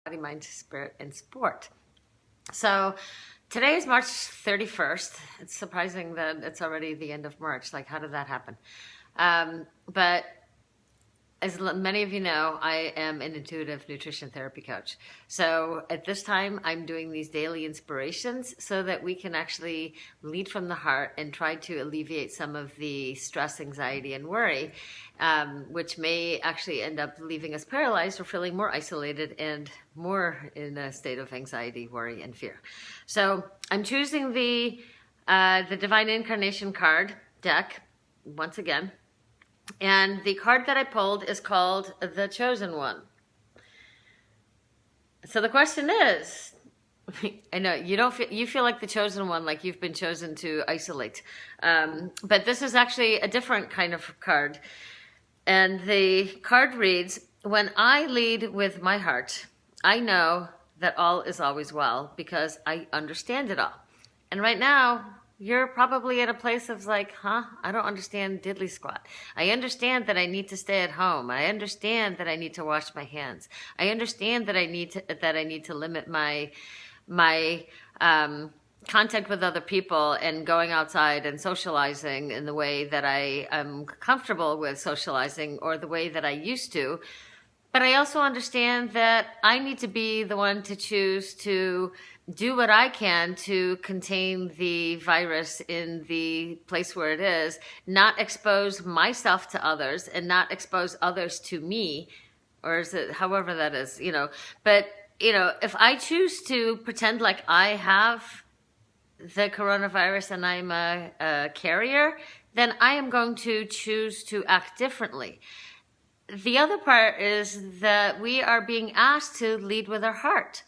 Body, Mind, Spirit, and Sport. So today is March 31st. It's surprising that it's already the end of March. Like, how did that happen? But as many of you know, I am an intuitive nutrition therapy coach. So at this time, I'm doing these daily inspirations so that we can actually lead from the heart and try to alleviate some of the stress, anxiety, and worry, which may actually end up leaving us paralyzed or feeling more isolated and more in a state of anxiety, worry, and fear. So I'm choosing the Divine Incarnation card deck once again. And the card that I pulled is called the Chosen One. So the question is, I know you feel like the chosen one, like you've been chosen to isolate. But this is actually a different kind of card. And the card reads, when I lead with my heart, I know that all is always well because I understand it all. And right now, you're probably at a place of like, I don't understand diddly squat. I understand that I need to stay at home. I understand that I need to wash my hands. I understand that I need to limit my contact with other people and going outside and socializing in the way that I am comfortable with socializing or the way that I used to. But I also understand that I need to be the one to choose to do what I can to contain the virus in the place where it is, not expose myself to others and not expose others to me, or is it however that is, But, if I choose to pretend like I have the coronavirus and I'm a carrier, then I am going to choose to act differently. The other part is that we are being asked to lead with our heart.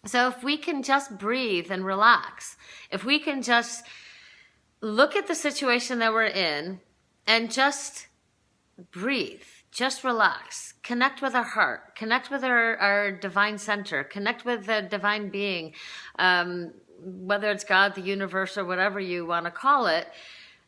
So if we can just breathe and relax, if we can just look at the situation that we're in and just breathe, just relax, connect with our heart, connect with our divine center, connect with the divine being, whether it's God, the universe, or whatever you want to call it,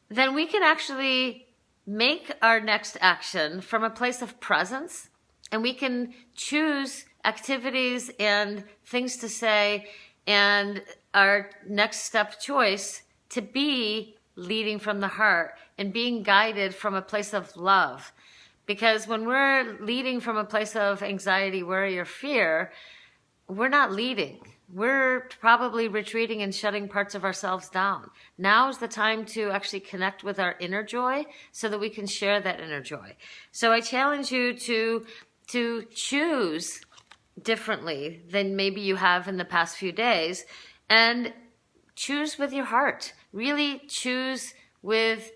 then we can actually make our next action from a place of presence, and we can choose activities and things to say and our next step choice to be leading from the heart and being guided from a place of love. Because when we're leading from a place of anxiety, worry, or fear, we're not leading. We're probably retreating and shutting parts of ourselves down. Now is the time to actually connect with our inner joy so that we can share that inner joy. So I challenge you to choose differently than maybe you have in the past few days, and choose with your heart. Really choose with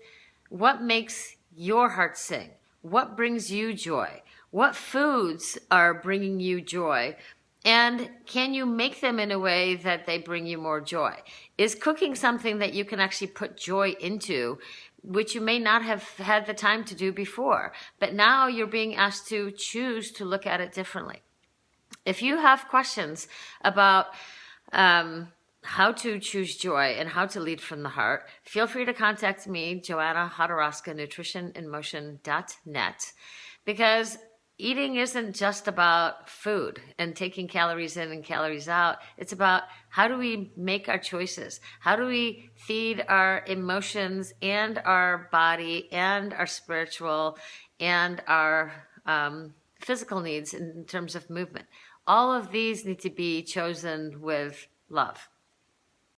what makes your heart sing, what brings you joy, what foods are bringing you joy, and can you make them in a way that they bring you more joy? Is cooking something that you can actually put joy into, which you may not have had the time to do before, but now you're being asked to choose to look at it differently. If you have questions about how to choose joy and how to lead from the heart, feel free to contact me, Joanna Hodorowska, nutritioninmotion.net, because eating isn't just about food and taking calories in and calories out. It's about how do we make our choices? How do we feed our emotions and our body and our spiritual and our physical needs in terms of movement? All of these need to be chosen with love.